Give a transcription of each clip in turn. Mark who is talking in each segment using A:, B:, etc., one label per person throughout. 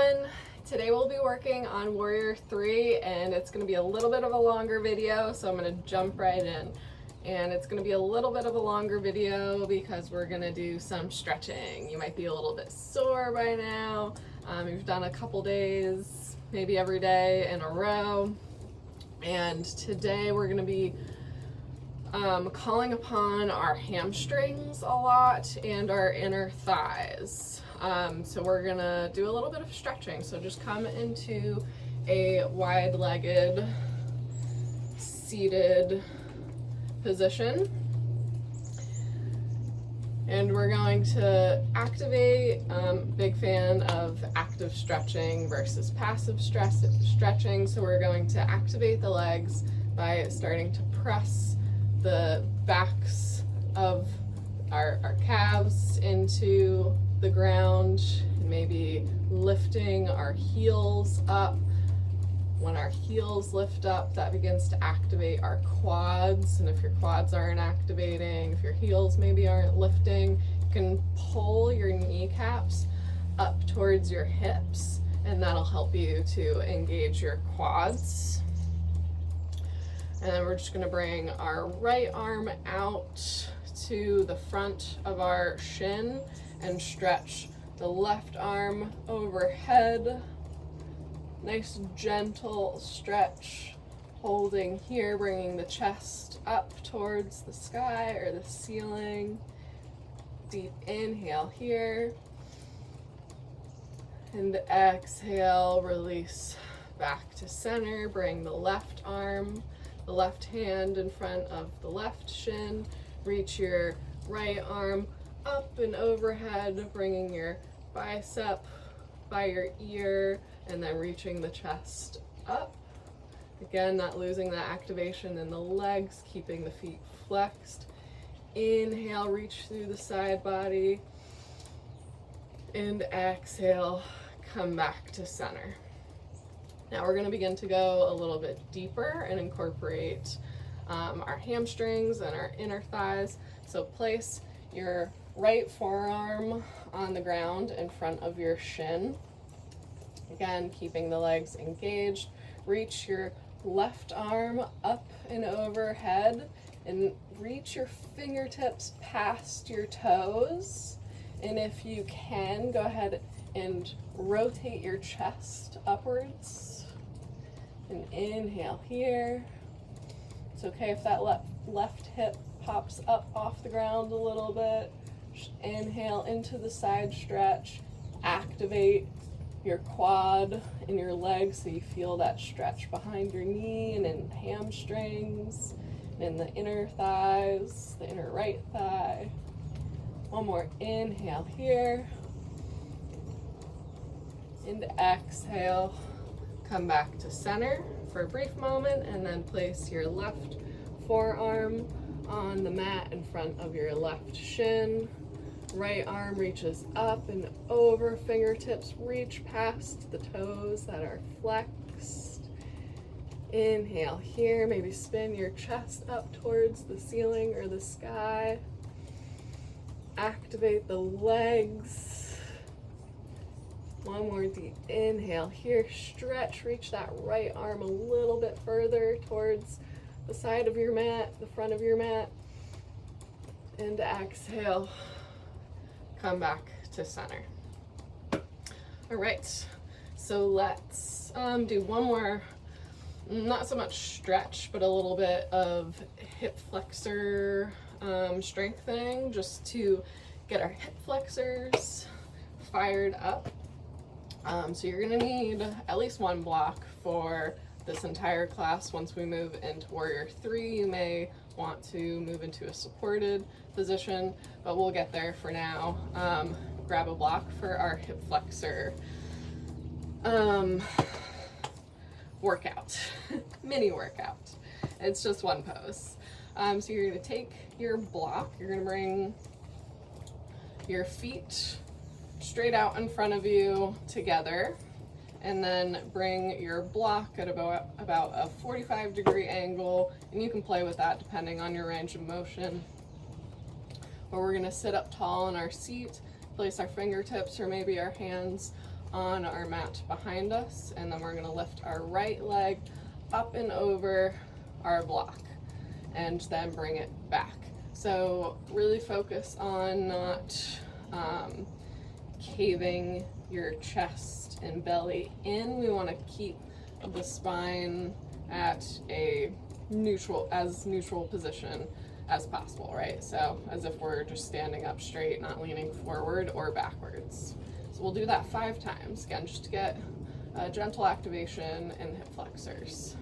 A: everyone. Today we'll be working on Warrior 3 and it's going to be a little bit of a longer video, so I'm going to jump right in. And it's going to be a little bit of a longer video because we're going to do some stretching. You might be a little bit sore by now. You've done a couple days, maybe every day in a row. And today we're going to be calling upon our hamstrings a lot and our inner thighs. So we're gonna do a little bit of stretching. So just come into a wide-legged seated position. And we're going to activate, big fan of active stretching versus passive stretching. So we're going to activate the legs by starting to press the backs of our calves into the ground, maybe lifting our heels up. When our heels lift up, that begins to activate our quads, and if your quads aren't activating, if your heels maybe aren't lifting, you can pull your kneecaps up towards your hips, and that'll help you to engage your quads. And then we're just going to bring our right arm out to the front of our shin and stretch the left arm overhead. Nice gentle stretch, holding here, bringing the chest up towards the sky or the ceiling. Deep inhale here. And exhale, release back to center. Bring the left arm, the left hand in front of the left shin. Reach your right arm up and overhead, bringing your bicep by your ear, and then reaching the chest up. Again, not losing that activation in the legs, keeping the feet flexed. Inhale, reach through the side body. And exhale, come back to center. Now we're going to begin to go a little bit deeper and incorporate our hamstrings and our inner thighs. So place your right forearm on the ground in front of your shin. Again, keeping the legs engaged. Reach your left arm up and overhead and reach your fingertips past your toes. And if you can, go ahead and rotate your chest upwards. And inhale here. It's okay if that left hip pops up off the ground a little bit. Just inhale into the side stretch. Activate your quad and your legs so you feel that stretch behind your knee and in the hamstrings and in the inner thighs, the inner right thigh. One more inhale here. And exhale. Come back to center for a brief moment and then place your left forearm on the mat in front of your left shin. Right arm reaches up and over, fingertips reach past the toes that are flexed. Inhale here, maybe spin your chest up towards the ceiling or the sky. Activate the legs. One more deep inhale here, stretch, reach that right arm a little bit further towards the side of your mat, the front of your mat. And exhale. Come back to center. All right, so let's do one more, not so much stretch, but a little bit of hip flexor strengthening, just to get our hip flexors fired up. So you're gonna need at least one block for this entire class. Once we move into Warrior 3, you may want to move into a supported position, but we'll get there for now. Grab a block for our hip flexor workout, mini workout. It's just one pose. So you're gonna take your block, you're gonna bring your feet straight out in front of you together, and then bring your block at about a 45-degree angle, and you can play with that depending on your range of motion. But we're gonna sit up tall in our seat, place our fingertips or maybe our hands on our mat behind us, and then we're gonna lift our right leg up and over our block and then bring it back. So really focus on not caving your chest and belly in. We want to keep the spine at a neutral position as possible, right? So as if we're just standing up straight, not leaning forward or backwards. So we'll do that 5 times, again, just to get a gentle activation in the hip flexors.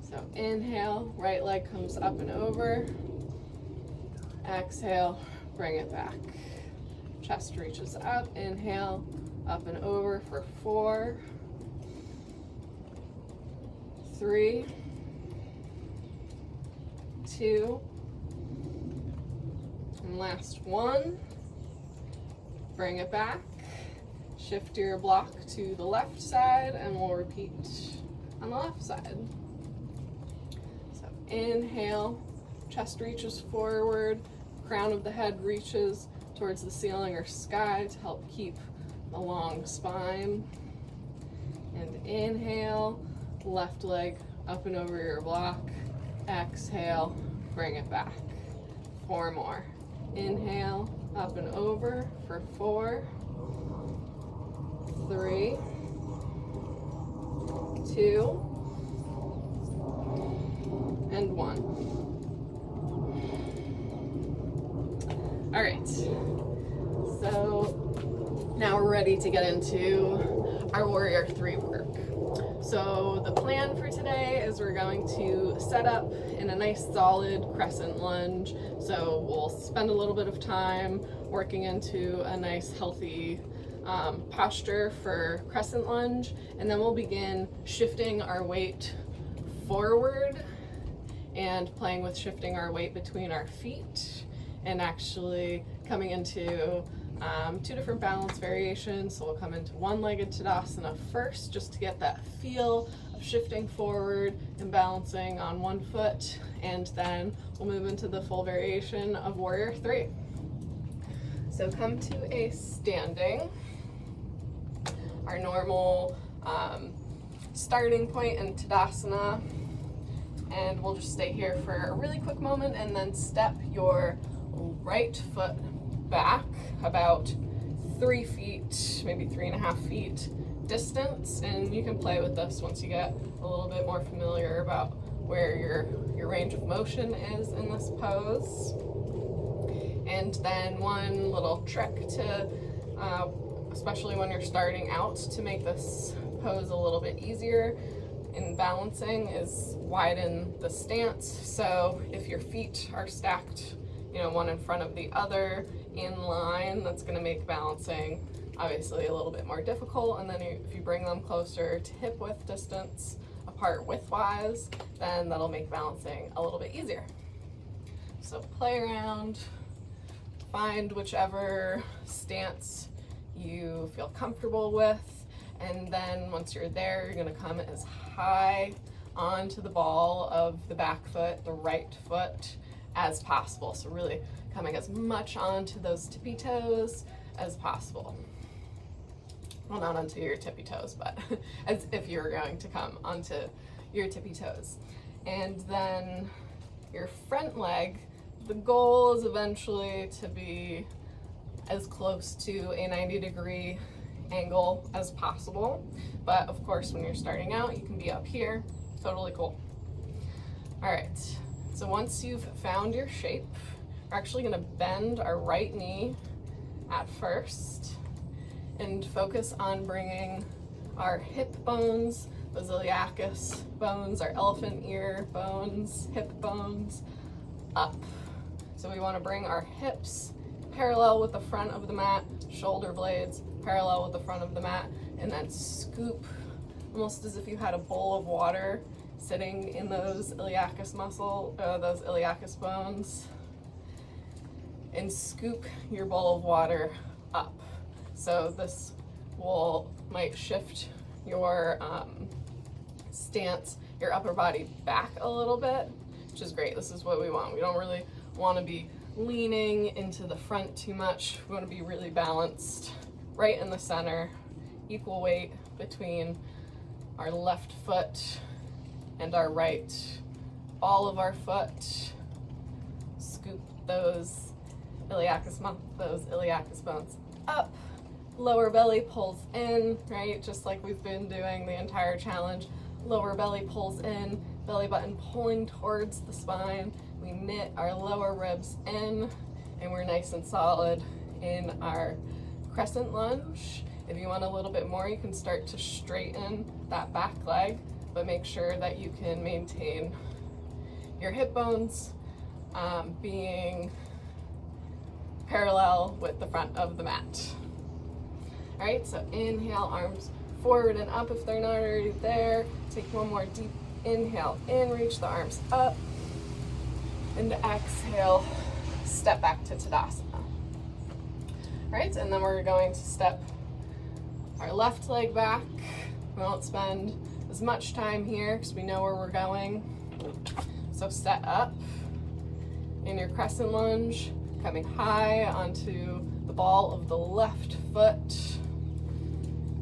A: So inhale, right leg comes up and over. Exhale, bring it back. Chest reaches up, inhale, up and over for 4, 3, 2, and last 1. Bring it back. Shift your block to the left side, and we'll repeat on the left side. So inhale, chest reaches forward, crown of the head reaches towards the ceiling or sky to help keep a long spine. And inhale, left leg up and over your block. Exhale, bring it back. 4 more. Inhale, up and over for 4, 3, 2, and 1. All right, so now we're ready to get into our Warrior 3 work. So the plan for today is we're going to set up in a nice solid crescent lunge. So we'll spend a little bit of time working into a nice healthy posture for crescent lunge, and then we'll begin shifting our weight forward and playing with shifting our weight between our feet and actually coming into 2 different balance variations. So we'll come into one-legged Tadasana first, just to get that feel of shifting forward and balancing on one foot, and then we'll move into the full variation of Warrior 3. So come to a standing, our normal starting point in Tadasana, and we'll just stay here for a really quick moment and then step your right foot back about 3 feet, maybe 3.5 feet distance, and you can play with this once you get a little bit more familiar about where your range of motion is in this pose. And then one little trick to, especially when you're starting out, to make this pose a little bit easier in balancing is widen the stance. So if your feet are stacked, one in front of the other in line, that's going to make balancing obviously a little bit more difficult. And then if you bring them closer to hip width distance apart width-wise, then that'll make balancing a little bit easier. So play around, find whichever stance you feel comfortable with, and then once you're there, you're going to come as high onto the ball of the back foot, the right foot, as possible. So really coming as much onto those tippy toes as possible. Well, not onto your tippy toes, but as if you're going to come onto your tippy toes. And then your front leg, the goal is eventually to be as close to a 90-degree angle as possible. But of course, when you're starting out, you can be up here. Totally cool. All right. So once you've found your shape, we're actually going to bend our right knee at first and focus on bringing our hip bones, those iliacus bones, our elephant ear bones, hip bones, up. So we want to bring our hips parallel with the front of the mat, shoulder blades parallel with the front of the mat, and then scoop almost as if you had a bowl of water sitting in those iliacus those iliacus bones, and scoop your bowl of water up. So this might shift your stance, your upper body back a little bit, which is great. This is what we want. We don't really want to be leaning into the front too much. We want to be really balanced right in the center, equal weight between our left foot and our right ball of our foot. Scoop those iliacus bones up. Lower belly pulls in, right? Just like we've been doing the entire challenge. Lower belly pulls in, belly button pulling towards the spine. We knit our lower ribs in, and we're nice and solid in our crescent lunge. If you want a little bit more, you can start to straighten that back leg, but make sure that you can maintain your hip bones being parallel with the front of the mat. All right, so inhale, arms forward and up if they're not already there. Take one more deep inhale in, reach the arms up, and exhale, step back to Tadasana. All right, and then we're going to step our left leg back. We won't spend as much time here because we know where we're going. So step up in your crescent lunge, coming high onto the ball of the left foot.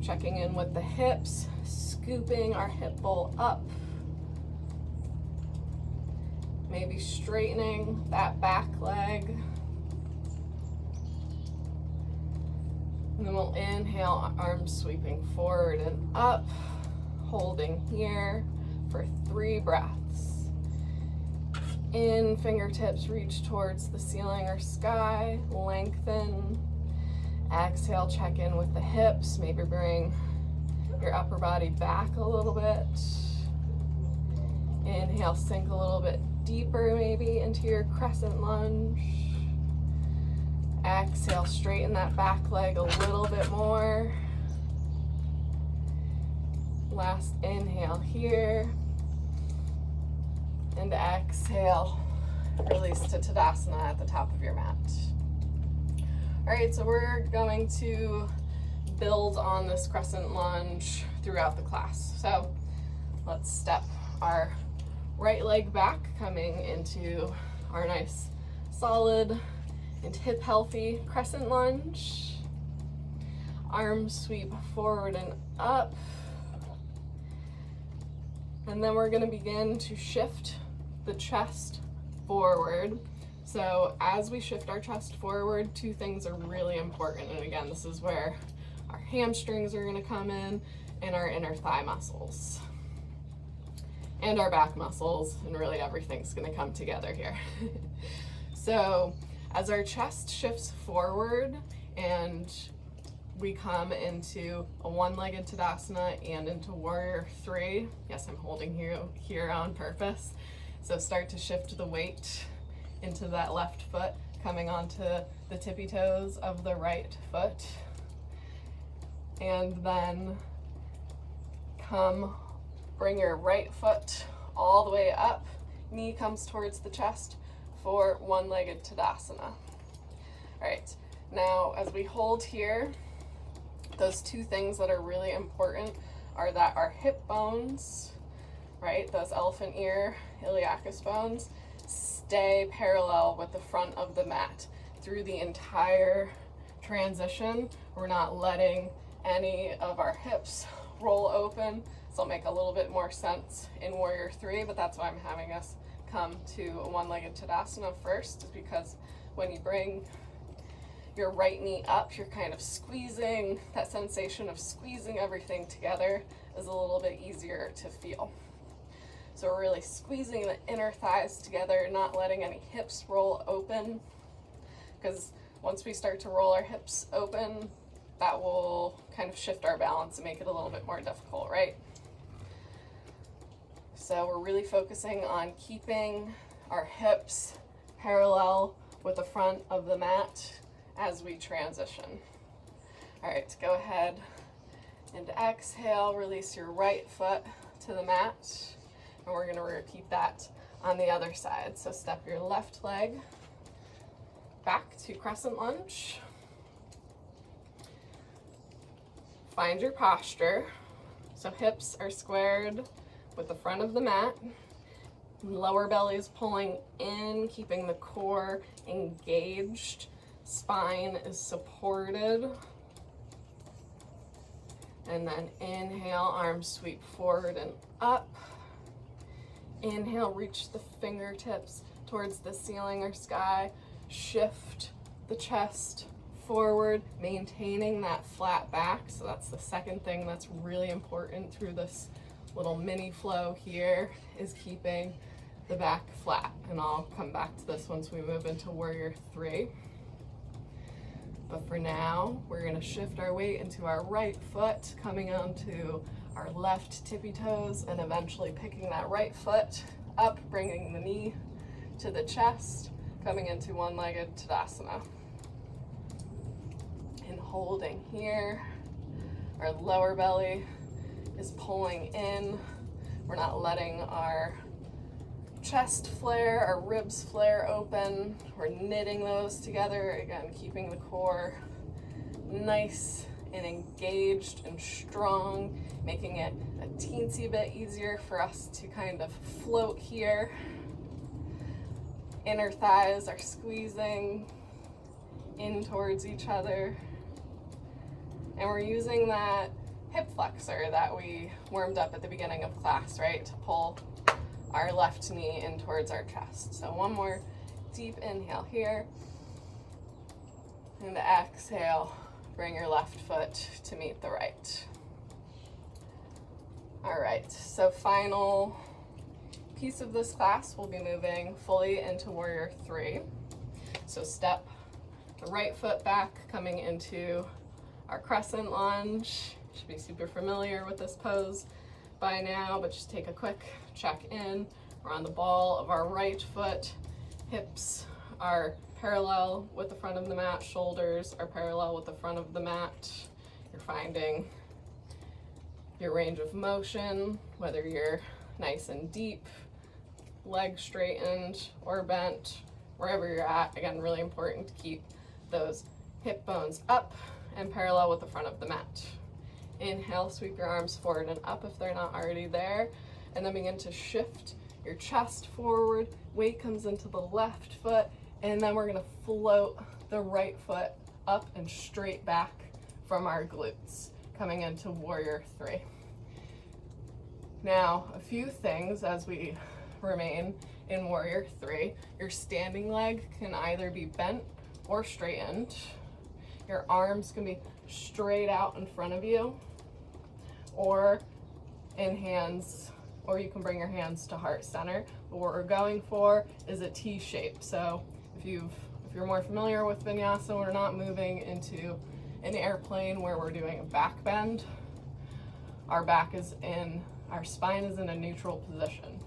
A: Checking in with the hips, scooping our hip bowl up. Maybe straightening that back leg. And then we'll inhale, arms sweeping forward and up, holding here for 3 breaths. In, fingertips reach towards the ceiling or sky, lengthen. Exhale, check in with the hips, maybe bring your upper body back a little bit. Inhale, sink a little bit deeper maybe into your crescent lunge. Exhale, straighten that back leg a little bit more. Last inhale here. And exhale, release to Tadasana at the top of your mat. All right, so we're going to build on this crescent lunge throughout the class. So let's step our right leg back, coming into our nice solid and hip healthy crescent lunge. Arms sweep forward and up. And then we're going to begin to shift the chest forward. So as we shift our chest forward, 2 things are really important. And again, this is where our hamstrings are going to come in and our inner thigh muscles and our back muscles, and really everything's going to come together here. So as our chest shifts forward and we come into a one-legged Tadasana and into Warrior 3, yes, I'm holding you here on purpose. So start to shift the weight into that left foot, coming onto the tippy toes of the right foot. And then bring your right foot all the way up, knee comes towards the chest for one-legged Tadasana. All right, now as we hold here, those 2 things that are really important are that our hip bones, right, those elephant ear iliacus bones, stay parallel with the front of the mat through the entire transition. We're not letting any of our hips roll open. This will make a little bit more sense in Warrior 3, but that's why I'm having us come to a one-legged Tadasana first, is because when you bring your right knee up, you're kind of squeezing. That sensation of squeezing everything together is a little bit easier to feel. So we're really squeezing the inner thighs together, not letting any hips roll open, because once we start to roll our hips open, that will kind of shift our balance and make it a little bit more difficult, right? So we're really focusing on keeping our hips parallel with the front of the mat as we transition. All right, go ahead and exhale, release your right foot to the mat. And we're gonna repeat that on the other side. So step your left leg back to crescent lunge. Find your posture. So hips are squared with the front of the mat. Lower belly is pulling in, keeping the core engaged. Spine is supported. And then inhale, arms sweep forward and up. Inhale, reach the fingertips towards the ceiling or sky. Shift the chest forward, maintaining that flat back. So that's the second thing that's really important through this little mini flow here, is keeping the back flat. And I'll come back to this once we move into Warrior 3. But for now, we're gonna shift our weight into our right foot, coming onto our left tippy toes, and eventually picking that right foot up, bringing the knee to the chest, coming into one-legged Tadasana. And holding here, our lower belly is pulling in. We're not letting our chest flare, our ribs flare open. We're knitting those together, again, keeping the core nice and engaged and strong, making it a teensy bit easier for us to kind of float here. Inner thighs are squeezing in towards each other. And we're using that hip flexor that we warmed up at the beginning of class, right? To pull our left knee in towards our chest. So one more deep inhale here. And exhale, bring your left foot to meet the right. All right, so final piece of this class, we'll be moving fully into Warrior 3. So step the right foot back, coming into our Crescent Lunge. Should be super familiar with this pose by now, but just take a quick check in. We're on the ball of our right foot. Hips are parallel with the front of the mat. Shoulders are parallel with the front of the mat. You're finding your range of motion, whether you're nice and deep, legs straightened or bent, wherever you're at. Again, really important to keep those hip bones up and parallel with the front of the mat. Inhale, sweep your arms forward and up if they're not already there, and then begin to shift your chest forward. Weight comes into the left foot, and then we're gonna float the right foot up and straight back from our glutes, coming into Warrior 3. Now, a few things as we remain in Warrior 3. Your standing leg can either be bent or straightened. Your arms can be straight out in front of you, or in hands, or you can bring your hands to heart center. But what we're going for is a T shape. So if you're more familiar with vinyasa, we're not moving into an airplane where we're doing a back bend. Our spine is in a neutral position.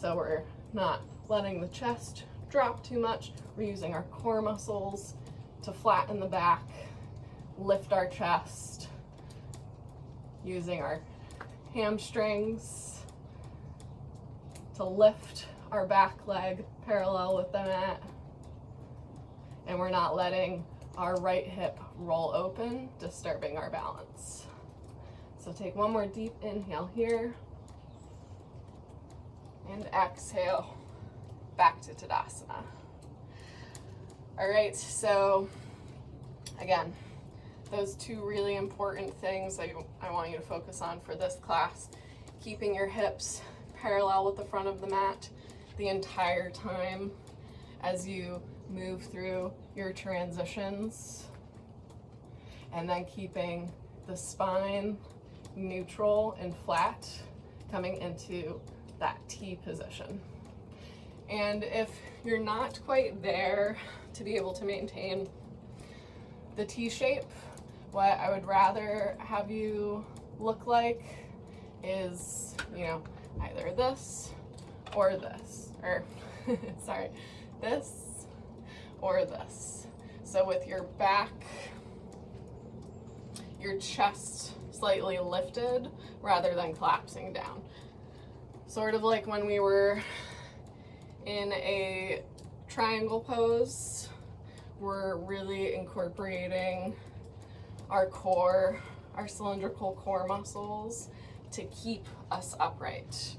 A: So we're not letting the chest drop too much. We're using our core muscles to flatten the back, lift our chest, using our hamstrings to lift our back leg parallel with the mat. And we're not letting our right hip roll open, disturbing our balance. So take one more deep inhale here. And exhale, back to Tadasana. All right, so again, those two really important things I want you to focus on for this class: keeping your hips parallel with the front of the mat the entire time as you move through your transitions, and then keeping the spine neutral and flat, coming into that T position. And if you're not quite there to be able to maintain the T shape, what I would rather have you look like is, either this or this, or sorry, this or this. So with your back, your chest slightly lifted rather than collapsing down. Sort of like when we were in a triangle pose, we're really incorporating our core, our cylindrical core muscles to keep us upright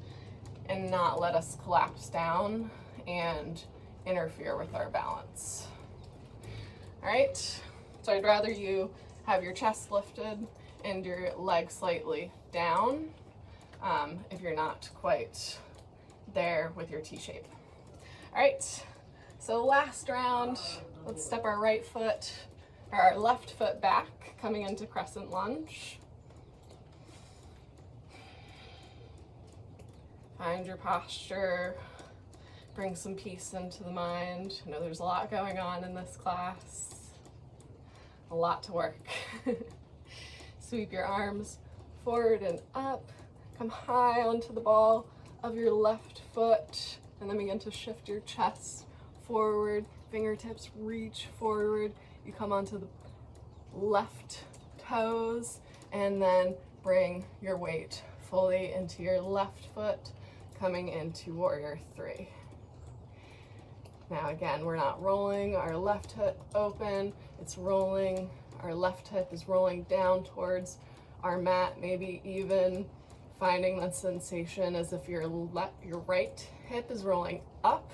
A: and not let us collapse down and interfere with our balance. All right, so I'd rather you have your chest lifted and your leg slightly down if you're not quite there with your T shape. All right, so last round, let's step our right foot, or our left foot back, coming into Crescent Lunge. Find your posture, bring some peace into the mind. I know there's a lot going on in this class, a lot to work. Sweep your arms forward and up, come high onto the ball of your left foot, and then begin to shift your chest forward, fingertips reach forward. You come onto the left toes, and then bring your weight fully into your left foot, coming into Warrior 3. Now again, we're not rolling our left hip open, it's rolling, our left hip is rolling down towards our mat, maybe even finding that sensation as if your right hip is rolling up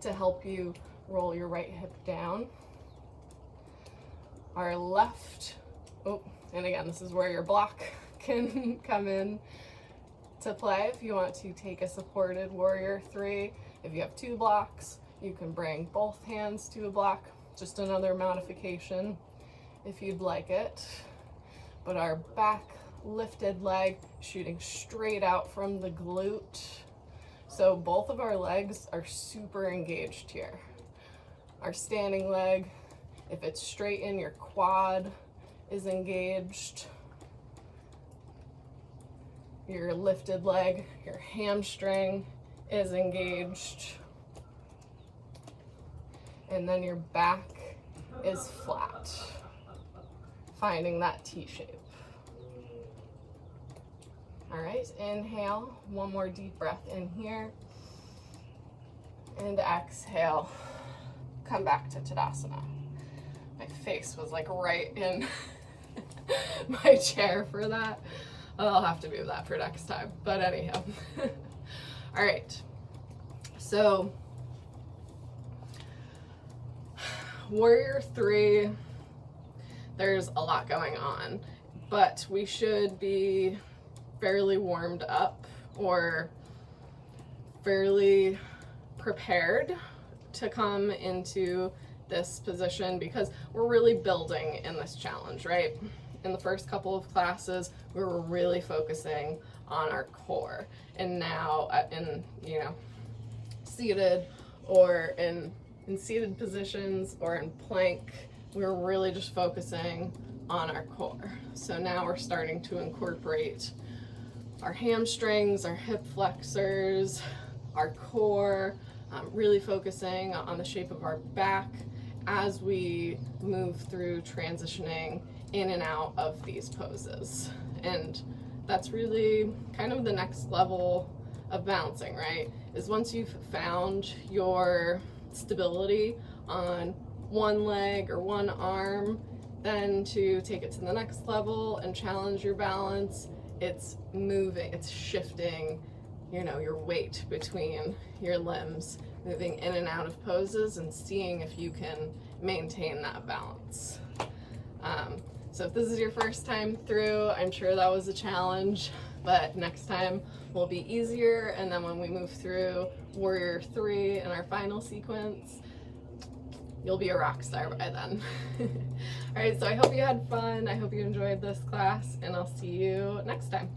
A: to help you roll your right hip down. Our left, and again, this is where your block can come in to play if you want to take a supported Warrior 3. If you have 2 blocks, you can bring both hands to a block, just another modification if you'd like it. But our back lifted leg shooting straight out from the glute. So both of our legs are super engaged here. Our standing leg, if it's straight in, your quad is engaged. Your lifted leg, your hamstring is engaged. And then your back is flat, finding that T shape. All right, inhale, one more deep breath in here. And exhale, come back to Tadasana. My face was like right in my chair for that. I'll have to move that for next time, but anyhow. All right, so Warrior 3, there's a lot going on, but we should be fairly warmed up or fairly prepared to come into this position because we're really building in this challenge, right? In the first couple of classes, we were really focusing on our core, and now in seated or in seated positions or in plank, we're really just focusing on our core. So now we're starting to incorporate our hamstrings, our hip flexors, our core, really focusing on the shape of our back as we move through transitioning in and out of these poses. And that's really kind of the next level of balancing, right? Is once you've found your stability on one leg or one arm, then to take it to the next level and challenge your balance. It's moving, it's shifting, your weight between your limbs, moving in and out of poses and seeing if you can maintain that balance. So if this is your first time through, I'm sure that was a challenge, but next time will be easier. And then when we move through Warrior 3 in our final sequence, you'll be a rock star by then. All right, so I hope you had fun. I hope you enjoyed this class, and I'll see you next time.